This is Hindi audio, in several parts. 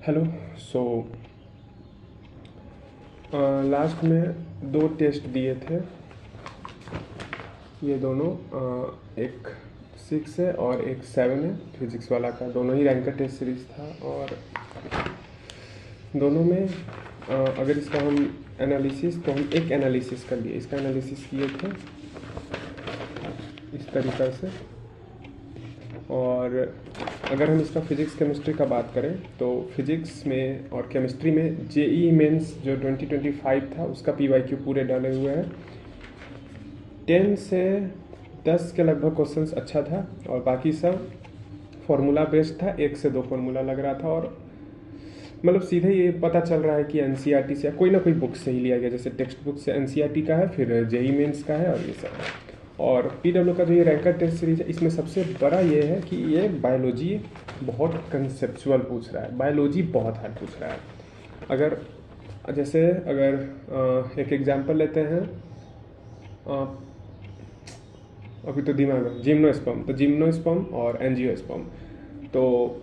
हेलो। सो लास्ट में 2 टेस्ट दिए थे, ये दोनों एक 6 है और एक 7 है फिजिक्स वाला का। दोनों ही रैंकर टेस्ट सीरीज था और दोनों में अगर इसका हम एनालिसिस, तो हम एक एनालिसिस कर लिए, इसका एनालिसिस किए थे इस तरीक़ा से। और अगर हम इसका फिज़िक्स केमिस्ट्री का बात करें तो फिज़िक्स में और केमिस्ट्री में जेईई मेंस जो 2025 था उसका पीवाईक्यू पूरे डाले हुए हैं। 10 से 10 के लगभग क्वेश्चंस अच्छा था और बाकी सब फार्मूला बेस्ड था। 1 से 2 फार्मूला लग रहा था और मतलब सीधे ये पता चल रहा है कि एनसीईआरटी से या कोई ना कोई बुक से ही लिया गया, जैसे टेक्स्ट बुक से एनसीईआरटी का है, फिर जेईई मेंस का है और ये सब। और पीडब्ल्यू का जो ये रैंकर टेस्ट सीरीज है, इसमें सबसे बड़ा ये है कि ये बायोलॉजी बहुत कंसेप्चुअल पूछ रहा है, बायोलॉजी बहुत हार्ड पूछ रहा है। अगर एक एग्जांपल लेते हैं, अभी तो दिमाग में जिम्नोस्पर्म, तो जिम्नोस्पर्म और एंजियोस्पर्म तो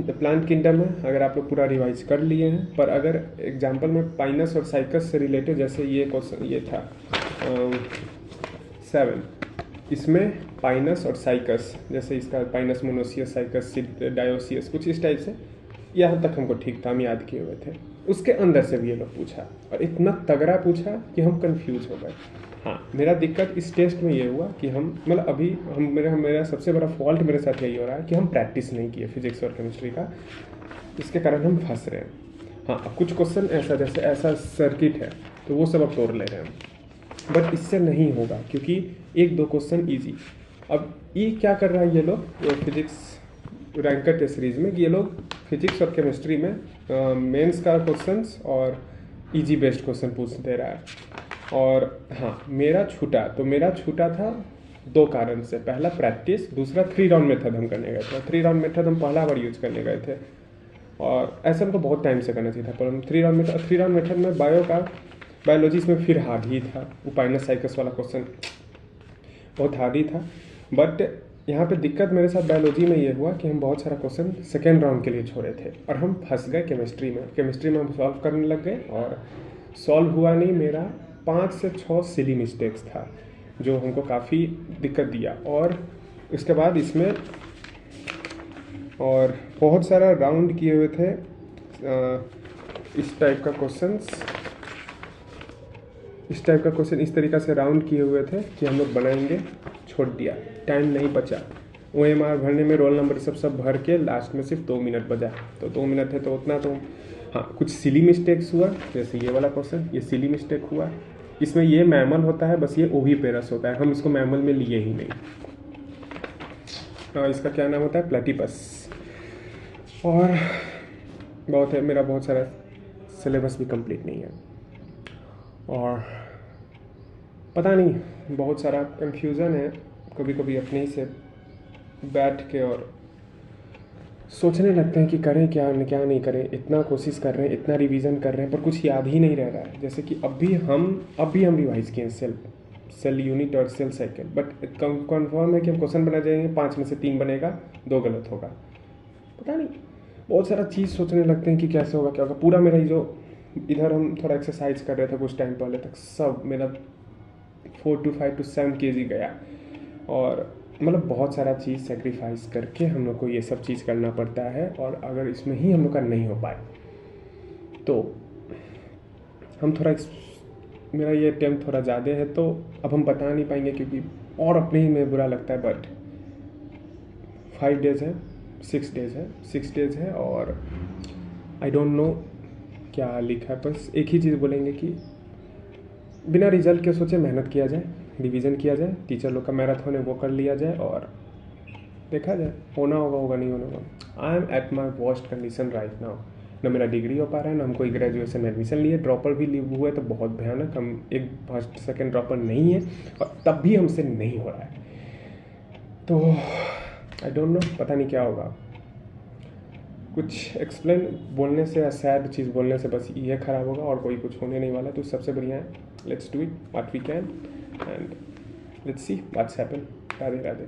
प्लांट किंगडम है, अगर आप लोग पूरा रिवाइज कर लिए हैं। पर अगर एग्जांपल में पाइनस और साइकस से रिलेटेड, जैसे ये क्वेश्चन ये था 7, इसमें पाइनस और साइकस, जैसे इसका पाइनस मोनोसियस, साइकस डायोसियस, कुछ इस टाइप से, यहाँ तक हमको ठीक था, हम याद किए हुए थे। उसके अंदर से भी ये लोग पूछा और इतना तगड़ा पूछा कि हम कंफ्यूज हो गए। हाँ, मेरा दिक्कत इस टेस्ट में ये हुआ कि हम मतलब अभी हम मेरा सबसे बड़ा फॉल्ट मेरे साथ यही हो रहा है कि हम प्रैक्टिस नहीं किए फिजिक्स और केमिस्ट्री का, इसके कारण हम फंस रहे हैं। हाँ, कुछ क्वेश्चन ऐसा, जैसे ऐसा सर्किट है तो वो सब अब तोड़ ले रहे हैं, बट इससे नहीं होगा क्योंकि 1-2 क्वेश्चन ईजी। अब ये क्या कर रहा है, ये लोग फिजिक्स रैंकर टेस्ट सीरीज में, ये लोग फिजिक्स और केमिस्ट्री में मेंस का क्वेश्चंस और इजी बेस्ड क्वेश्चन पूछ दे रहा है। और हाँ, मेरा छूटा था 2 कारण से। पहला प्रैक्टिस, दूसरा 3 राउंड मेथड हम करने गए थे। 3 राउंड मेथड हम पहला बार यूज करने गए थे और ऐसा हमको बहुत टाइम से करना चाहिए था, पर हम 3 राउंड मेथड में बायोलॉजी में फिर हार्ड ही था। वो पाइनस साइकस वाला क्वेश्चन बहुत हार्ड ही था। बट यहाँ पे दिक्कत मेरे साथ बायोलॉजी में ये हुआ कि हम बहुत सारा क्वेश्चन सेकेंड राउंड के लिए छोड़े थे और हम फंस गए केमिस्ट्री में हम सॉल्व करने लग गए और सॉल्व हुआ नहीं। मेरा 5 से 6 सिली मिस्टेक्स था जो हमको काफ़ी दिक्कत दिया। और इसके बाद इसमें और बहुत सारा राउंड किए हुए थे इस टाइप का क्वेश्चन इस तरीक़ा से राउंड किए हुए थे कि हम लोग बनाएंगे, छोड़ दिया, टाइम नहीं बचा। OMR भरने में रोल नंबर सब भर के लास्ट में सिर्फ 2 मिनट बचा, तो 2 मिनट है तो उतना तो। हाँ, कुछ सिली मिस्टेक्स हुआ, जैसे ये वाला क्वेश्चन, ये सिली मिस्टेक हुआ। इसमें ये मैमल होता है, बस ये ओविपेरस होता है, हम इसको मैमल में लिए ही नहीं। इसका क्या नाम होता है, प्लेटिपस। और बहुत है, मेरा बहुत सारा सिलेबस भी कंप्लीट नहीं है और पता नहीं, बहुत सारा कंफ्यूजन है। कभी कभी अपने ही से बैठ के और सोचने लगते हैं कि करें क्या नहीं करें। इतना कोशिश कर रहे हैं, इतना रिवीजन कर रहे हैं, पर कुछ याद ही नहीं रह रहा है। जैसे कि अब भी हम रिवाइज किए सेल यूनिट और सेल साइकिल, बट कन्फर्म है कि हम क्वेश्चन बना जाएंगे, 5 में से 3 बनेगा, 2 गलत होगा। पता नहीं, बहुत सारा चीज़ सोचने लगते हैं कि कैसे होगा, क्या होगा। पूरा मेरा ही जो इधर हम थोड़ा एक्सरसाइज कर रहे थे कुछ टाइम पहले तक, सब मेरा 4 to 5 to 7 kg गया। और मतलब बहुत सारा चीज़ सेक्रीफाइस करके हम लोग को ये सब चीज़ करना पड़ता है। और अगर इसमें ही हम लोग का नहीं हो पाए तो हम मेरा ये अटेम्प्ट थोड़ा ज़्यादा है, तो अब हम बता नहीं पाएंगे क्योंकि और अपने ही में बुरा लगता है। बट 5 डेज़ है, 6 डेज़ है और आई डोंट नो क्या लिखा है। बस एक ही चीज़ बोलेंगे कि बिना रिजल्ट के सोचे मेहनत किया जाए, रिवीजन किया जाए, टीचर लोग का मैराथन है वो कर लिया जाए और देखा जाए, होना होगा नहीं होना होगा। I am at my worst condition right now. ना मेरा डिग्री हो पा रहा है, ना हम कोई ग्रेजुएशन में एडमिशन लिए, ड्रॉपर भी लिए हुए तो बहुत भयानक। हम एक फर्स्ट सेकेंड ड्रॉपर नहीं है और तब भी हमसे नहीं हो रहा है। तो आई डोंट नो, पता नहीं क्या होगा। कुछ एक्सप्लेन बोलने से या सैड चीज़ बोलने से बस ये ख़राब होगा और कोई कुछ होने नहीं वाला। तो सबसे बढ़िया है, let's do it what we can and let's see what's happen. Radhe Radhe.